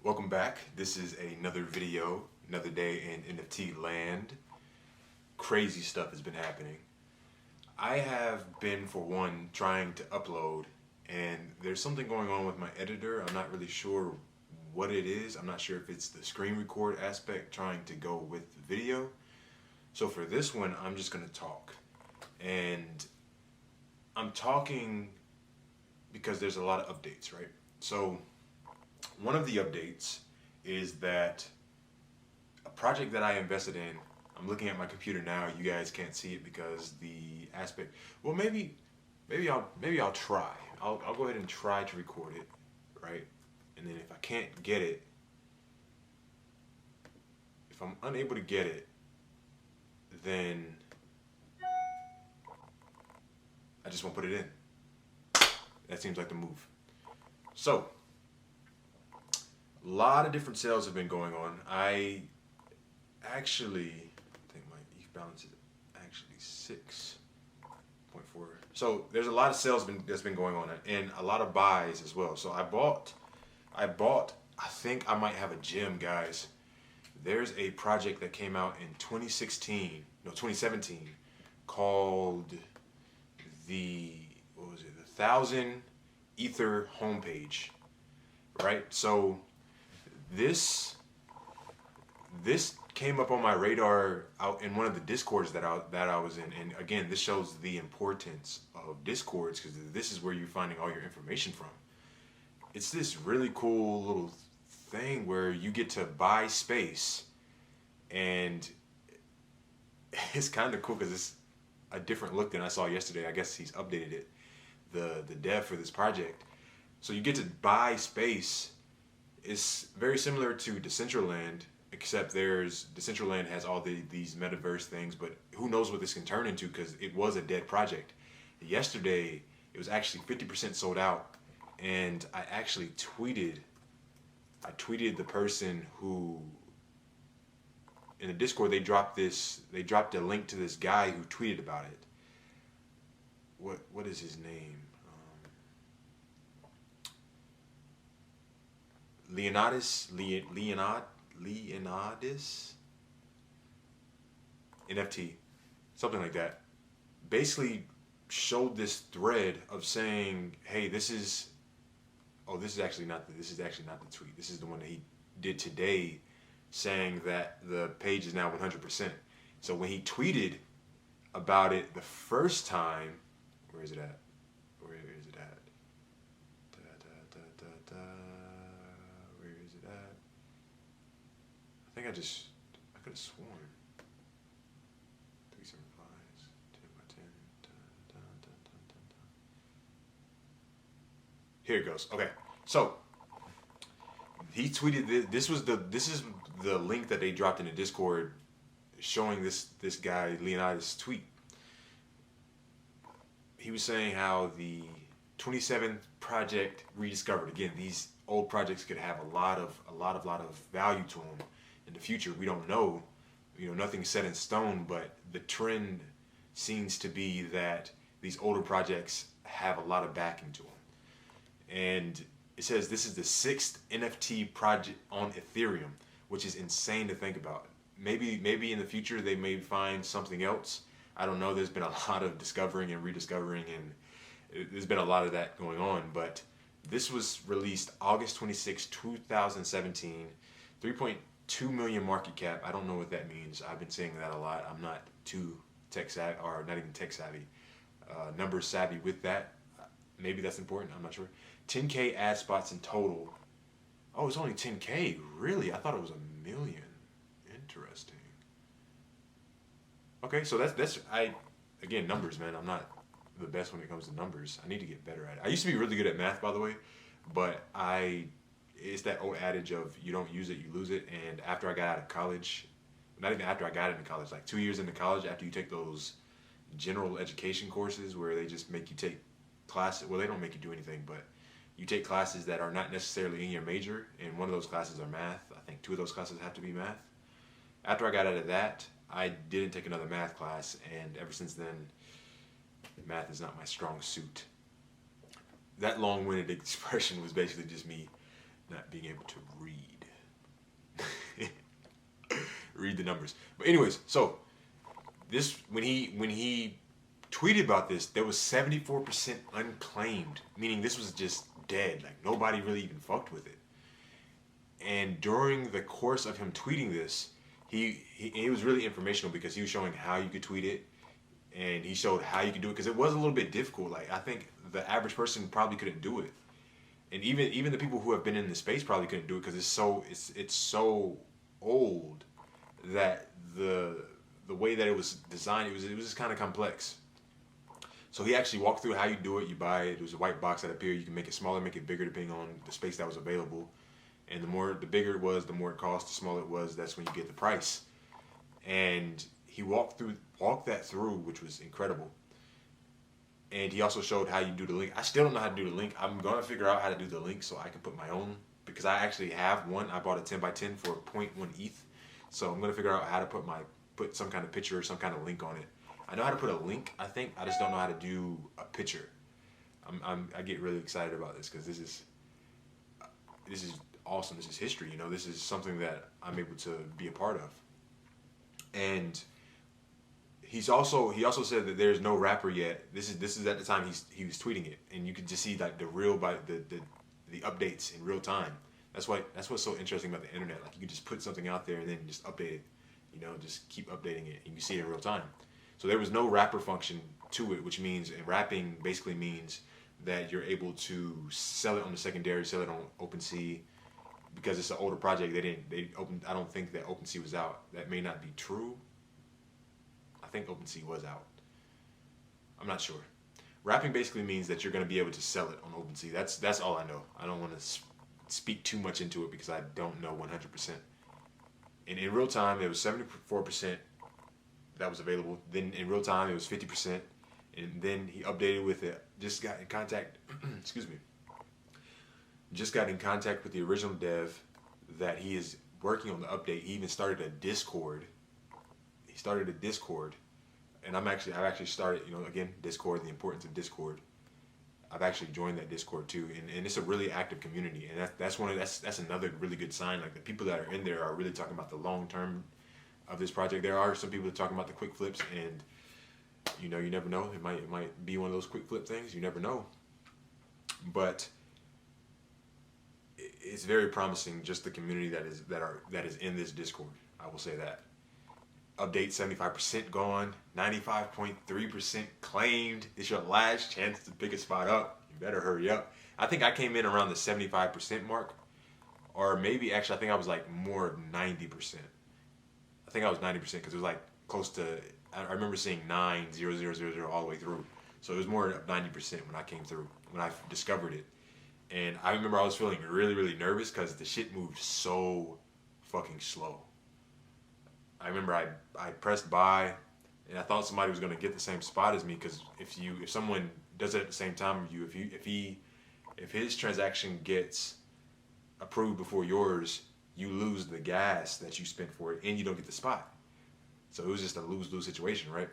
Welcome back. This is another video, another day in NFT land. Crazy stuff has been happening. I have been, for one, trying to upload, and there's something going on with my editor. I'm not really sure what it is. I'm not sure if it's the screen record aspect trying to go with the video. So for this one, I'm just going to talk. And I'm talking because there's a lot of updates, right? So one of the updates is that a project that I invested in, I'm looking at my computer now. You guys can't see it because the aspect. Well, maybe I'll try. I'll go ahead and try to record it, right? And then if I can't get it, if I'm unable to get it, then I just won't put it in. That seems like the move. So a lot of different sales have been going on. I think my ETH balance is actually 6.4. So there's a lot of sales that's been going on and a lot of buys as well. So I bought, I think I might have a gem, guys. There's a project that came out in 2017 called the 1,000 Ether homepage, right? So this came up on my radar out in one of the discords that I was in, and again, this shows the importance of discords because this is where you're finding all your information from. It's this really cool little thing where you get to buy space, and it's kind of cool because it's a different look than I saw yesterday. I guess he's updated it, the dev for this project. So you get to buy space. It's very similar to Decentraland, except Decentraland has all these metaverse things, but who knows what this can turn into because it was a dead project. Yesterday, it was actually 50% sold out, and I actually tweeted the person who, in the Discord, they dropped a link to this guy who tweeted about it. What is his name? Leonardis NFT, something like that. Basically showed this thread of saying, hey, this is actually not the tweet. This is the one that he did today, saying that the page is now 100%. So when he tweeted about it the first time, where is it at? Where is it at? Where is it at? I think I could have sworn. 375, 10 by 10. Here it goes. Okay, so he tweeted this is the link that they dropped in the Discord, showing this guy Leonidas tweet. He was saying how the 27th project rediscovered. Again, these old projects could have a lot of value to them in the future. We don't know. Nothing's set in stone, but the trend seems to be that these older projects have a lot of backing to them. And it says this is the 6th NFT project on Ethereum, which is insane to think about. Maybe in the future they may find something else. I don't know. There's been a lot of discovering and rediscovering, and there's been a lot of that going on. But this was released August 26, 2017, 3.2 million market cap. I don't know what that means. I've been saying that a lot. I'm not too tech savvy, or not even tech savvy, numbers savvy with that. Maybe that's important. I'm not sure. 10K ad spots in total. Oh, it's only 10K. Really? I thought it was a million. Interesting. Okay, so again, numbers, man. I'm not the best when it comes to numbers. I need to get better at it. I used to be really good at math, by the way, but it's that old adage of you don't use it, you lose it. And after I got out of college, not even after I got into college, like 2 years into college, after you take those general education courses where they just make you take classes, well, they don't make you do anything, but you take classes that are not necessarily in your major, and one of those classes are math. I think 2 of those classes have to be math. After I got out of that, I didn't take another math class, and ever since then, math is not my strong suit. That long-winded expression was basically just me not being able to read the numbers. But anyways, so this when he tweeted about this, there was 74% unclaimed, meaning this was just dead. Like nobody really even fucked with it. And during the course of him tweeting this, he was really informational because he was showing how you could tweet it, and he showed how you could do it because it was a little bit difficult. Like I think the average person probably couldn't do it, and even the people who have been in the space probably couldn't do it because it's so old that the way that it was designed, it was just kind of complex. So he actually walked through how you do it. You buy it. It was a white box that appeared. You can make it smaller, make it bigger depending on the space that was available. And the bigger it was, the more it cost. The smaller it was, that's when you get the price. And he walked that through, which was incredible. And he also showed how you do the link. I still don't know how to do the link. I'm gonna figure out how to do the link so I can put my own, because I actually have one. I bought a 10x10 for 0.1 ETH. So I'm gonna figure out how to put some kind of picture or some kind of link on it. I know how to put a link, I think. I just don't know how to do a picture. I get really excited about this because this is awesome. This is history. You know, this is something that I'm able to be a part of. And he also said that there's no rapper yet. This is at the time he was tweeting it, and you could just see like the updates in real time. That's what's so interesting about the internet. Like you can just put something out there and then just update it. You know, just keep updating it, and you can see it in real time. So there was no wrapper function to it, which means, and wrapping basically means that you're able to sell it on the secondary, sell it on OpenSea, because it's an older project. I don't think that OpenSea was out. That may not be true. I think OpenSea was out. I'm not sure. Wrapping basically means that you're going to be able to sell it on OpenSea. That's all I know. I don't want to speak too much into it because I don't know 100%. And in real time, it was 74% that was available. Then in real time, it was 50%. And then he updated with it. Just got in contact, excuse me. Just got in contact with the original dev that he is working on the update. He even started a Discord. He started a Discord. And I've actually started, you know, again, Discord, the importance of Discord. I've actually joined that Discord too, and it's a really active community, and that's another really good sign. Like the people that are in there are really talking about the long term of this project. There are some people that are talking about the quick flips, and you know, you never know. It might be one of those quick flip things. You never know, but it's very promising. Just the community that is in this Discord. I will say that. Update 75% gone, 95.3% claimed. It's your last chance to pick a spot up. You better hurry up. I think I came in around the 75% mark, or maybe actually I think I was like more 90%. I think I was 90% because it was like close to. I remember seeing 90000 all the way through, so it was more of 90% when I came through, when I discovered it. And I remember I was feeling really, really nervous because the shit moved so fucking slow. I remember I pressed buy, and I thought somebody was gonna get the same spot as me, because if someone does it at the same time as you, if his transaction gets approved before yours, you lose the gas that you spent for it, and you don't get the spot. So it was just a lose-lose situation, right?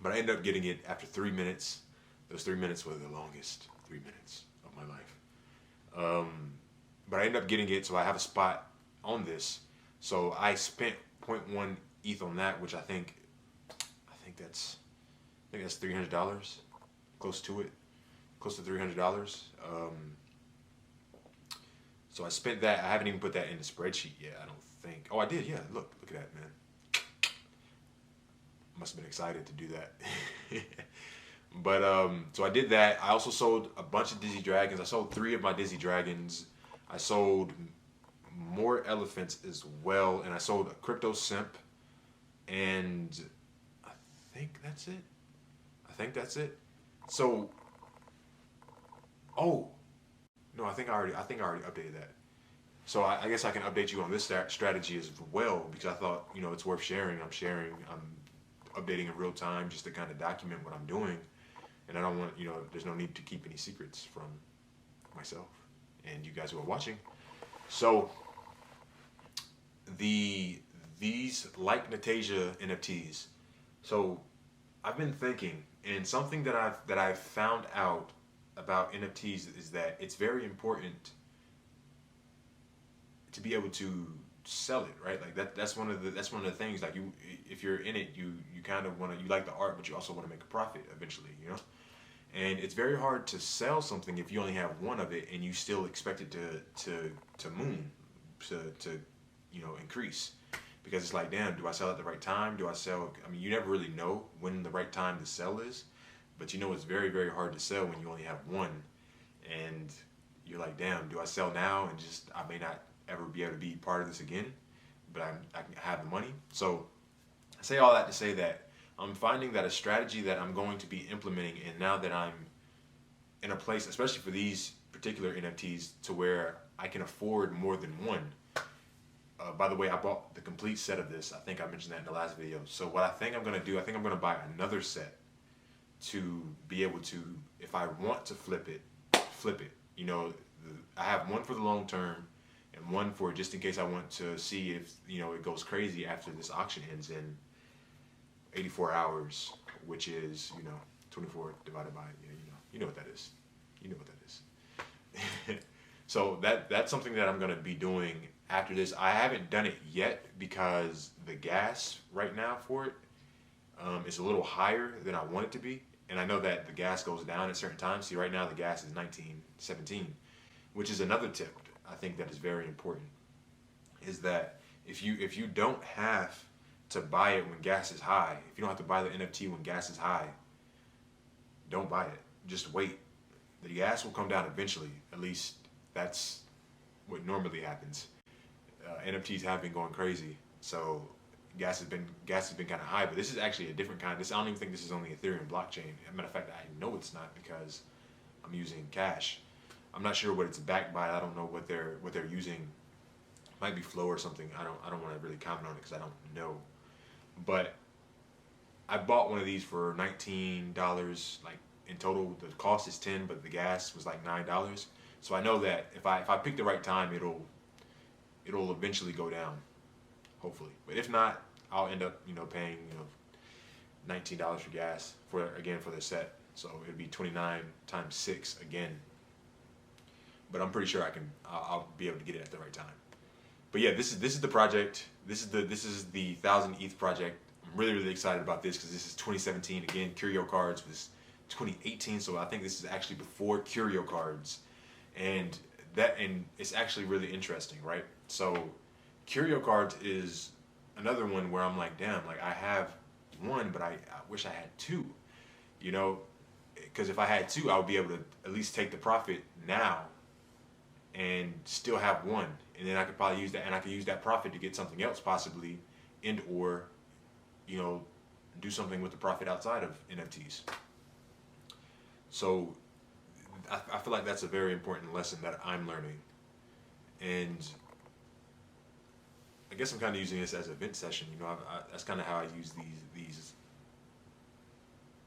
But I ended up getting it after 3 minutes. Those 3 minutes were the longest 3 minutes of my life. But I ended up getting it, so I have a spot on this. So I spent 0.1 ETH on that, which I think that's $300, close to $300. So I spent that. I haven't even put that in the spreadsheet yet, I don't think. Oh, I did. Yeah, look at that, man. Must have been excited to do that. But so I did that. I also sold a bunch of Dizzy Dragons. I sold 3 of my Dizzy Dragons. I sold more elephants as well, and I sold a crypto simp, and I think that's it. So, oh no, I think I already updated that. So I guess I can update you on this strategy as well, because I thought, you know, it's worth sharing. I'm updating in real time just to kind of document what I'm doing, and I don't want, you know, there's no need to keep any secrets from myself and you guys who are watching. So these like Natasia NFTs. So I've been thinking, and something that I've found out about NFTs is that it's very important to be able to sell it, right? Like that's one of the things. Like if you're in it, you kind of want to, you like the art, but you also want to make a profit eventually, you know. And it's very hard to sell something if you only have one of it and you still expect it to moon, to increase, because it's like, damn, do I sell at the right time? Do I sell? I mean, you never really know when the right time to sell is, but you know it's very, very hard to sell when you only have one, and you're like, damn, do I sell now and just, I may not ever be able to be part of this again, but I can have the money. So I say all that to say that I'm finding that a strategy that I'm going to be implementing, and now that I'm in a place, especially for these particular NFTs, to where I can afford more than one. By the way, I bought the complete set of this. I think I mentioned that in the last video. So what I think I'm going to do, I think I'm going to buy another set to be able to, if I want to flip it, flip it. You know, I have one for the long term and one for just in case I want to see if, it goes crazy after this auction ends in 84 hours, which is, 24 divided by, you know what that is. You know what that is. So that's something that I'm going to be doing after this. I haven't done it yet because the gas right now for it is a little higher than I want it to be. And I know that the gas goes down at certain times. See, right now the gas is 19.17, which is another tip I think that is very important, is that if you don't have to buy it when gas is high, if you don't have to buy the NFT when gas is high, don't buy it. Just wait. The gas will come down eventually. At least that's what normally happens. NFTs have been going crazy, so gas has been kind of high. But this is actually a different kind. I don't even think this is on the Ethereum blockchain. As a matter of fact, I know it's not because I'm using cash. I'm not sure what it's backed by. I don't know what they're using. It might be Flow or something. I don't want to really comment on it because I don't know. But I bought one of these for $19. Like in total, the cost is $10, but the gas was like $9. So I know that if I pick the right time, it'll eventually go down, hopefully. But if not, I'll end up paying $19 for gas for the set. So it'd be 29 times 6 again. But I'm pretty sure I'll be able to get it at the right time. But yeah, this is the project. This is the 1,000 ETH project. I'm really, really excited about this because this is 2017. Again, Curio Cards was 2018, so I think this is actually before Curio Cards, and it's actually really interesting, right? So Curio Cards is another one where I'm like, damn, like I have one, but I wish I had two, because if I had two, I would be able to at least take the profit now and still have one, and then I could probably use that, and I could use that profit to get something else possibly, and or do something with the profit outside of NFTs. So I feel like that's a very important lesson that I'm learning, and I guess I'm kind of using this as a vent session. That's kind of how I use these.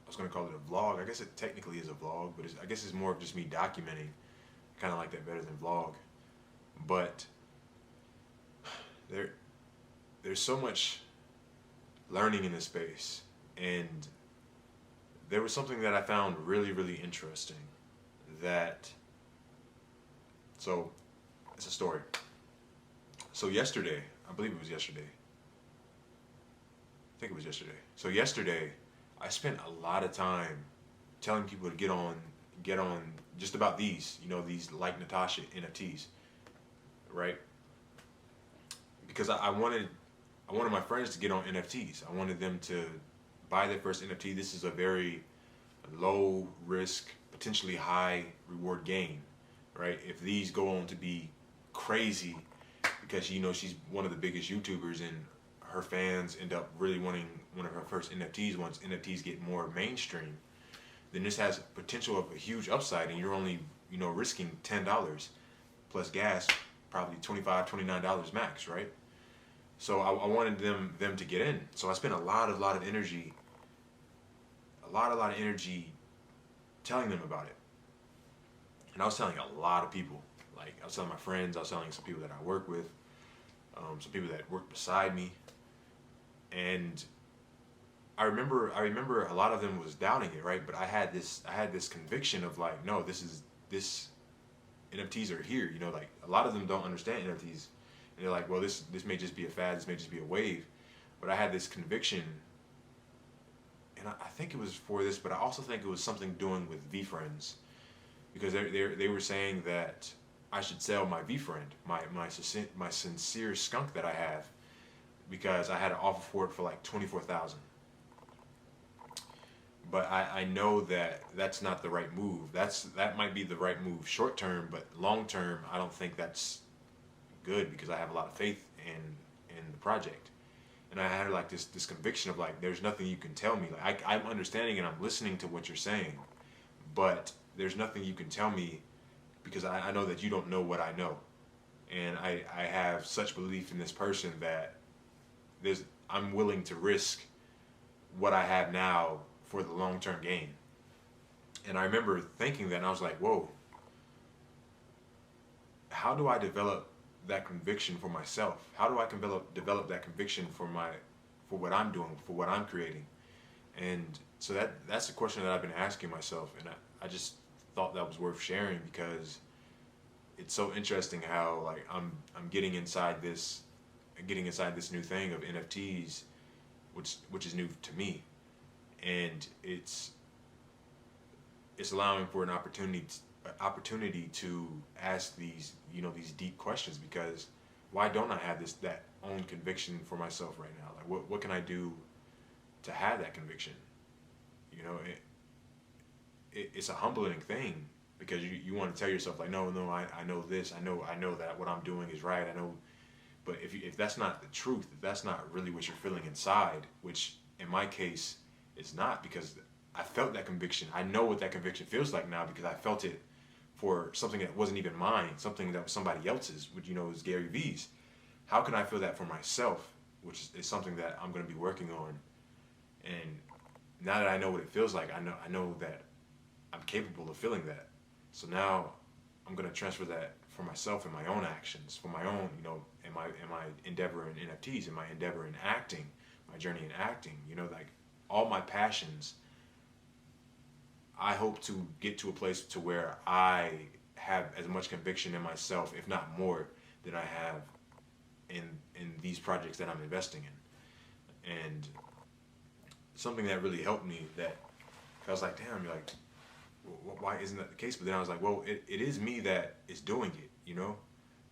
I was going to call it a vlog. I guess it technically is a vlog, but I guess it's more of just me documenting. Kind of like that better than vlog, but there's so much learning in this space, and there was something that I found really, really interesting. So it's a story. So yesterday, I believe it was yesterday. I think it was yesterday. So yesterday, I spent a lot of time telling people to get on just about these, these like Natasha NFTs, right? Because I wanted my friends to get on NFTs. I wanted them to buy their first NFT. This is a very low risk, potentially high reward gain, right? If these go on to be crazy, because she's one of the biggest YouTubers and her fans end up really wanting one of her first NFTs once NFTs get more mainstream, then this has potential of a huge upside, and you're only, risking $10 plus gas, probably $25, $29 max, right? So I wanted them to get in. So I spent a lot of energy telling them about it. And I was telling a lot of people. Like, I was telling my friends, I was telling some people that I work with, some people that work beside me, and I remember a lot of them was doubting it, right? But I had this conviction of like, no, this NFTs are here. Like a lot of them don't understand NFTs, And they're like, well, this may just be a fad, this may just be a wave. But I had this conviction, and I think it was for this, but I also think it was something doing with VFriends, because they were saying that I should sell my VFriend, my sincere skunk that I have, because I had an offer for it for like 24,000. But I know that that's not the right move. That might be the right move short term, but long term, I don't think that's good, because I have a lot of faith in the project. And I had like this conviction of like, there's nothing you can tell me. Like I'm understanding and I'm listening to what you're saying, but there's nothing you can tell me, because I know that you don't know what I know. And I have such belief in this person that I'm willing to risk what I have now for the long-term gain. And I remember thinking that, and I was like, whoa, how do I develop that conviction for myself? How do I develop that conviction for what I'm doing, for what I'm creating? And so that's the question that I've been asking myself, and I just thought that was worth sharing, because it's so interesting how like I'm getting inside this new thing of NFTs, which is new to me, and it's allowing for an opportunity to ask these deep questions, because why don't I have that own conviction for myself right now? Like what can I do to have that conviction? You know, it's a humbling thing, because you want to tell yourself like, no, I know this, I know that what I'm doing is right, I know. But if that's not the truth, if that's not really what you're feeling inside, which in my case is not, because I felt that conviction. I know what that conviction feels like now, because I felt it for something that wasn't even mine, something that was somebody else's, which is Gary V's. How can I feel that for myself, which is something that I'm going to be working on? And now that I know what it feels like, I know that I'm capable of feeling that. So now I'm going to transfer that for myself in my own actions, for my own, in my endeavor in NFTs, in my endeavor in acting, my journey in acting, like all my passions. I hope to get to a place to where I have as much conviction in myself, if not more, than I have in these projects that I'm investing in. And something that really helped me, that I was like, damn, you're like, why isn't that the case? But then I was like, well, it is me that is doing it,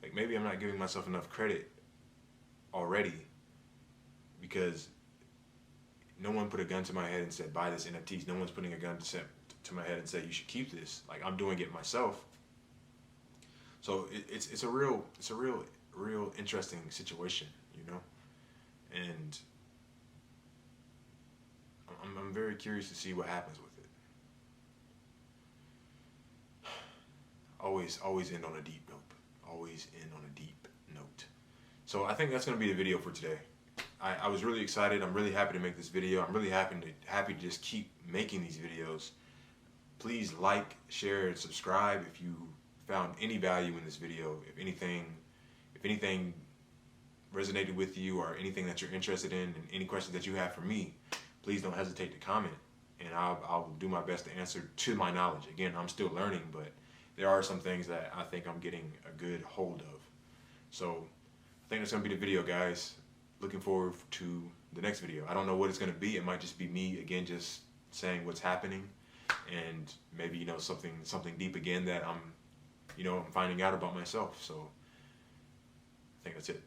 Like maybe I'm not giving myself enough credit already, because no one put a gun to my head and said, buy this NFTs. No one's putting a gun to my head and said, you should keep this. Like, I'm doing it myself. So it's a real interesting situation, And I'm very curious to see what happens with it. Always end on a deep note. Always end on a deep note. So I think that's going to be the video for today. I was really excited. I'm really happy to make this video. I'm really happy to just keep making these videos. Please like, share, and subscribe if you found any value in this video. If anything resonated with you, or anything that you're interested in, and any questions that you have for me, please don't hesitate to comment, and I'll do my best to answer to my knowledge. Again, I'm still learning, but there are some things that I think I'm getting a good hold of. So I think that's going to be the video, guys. Looking forward to the next video. I don't know what it's going to be. It might just be me again, just saying what's happening, and maybe something deep again that I'm finding out about myself. So I think that's it.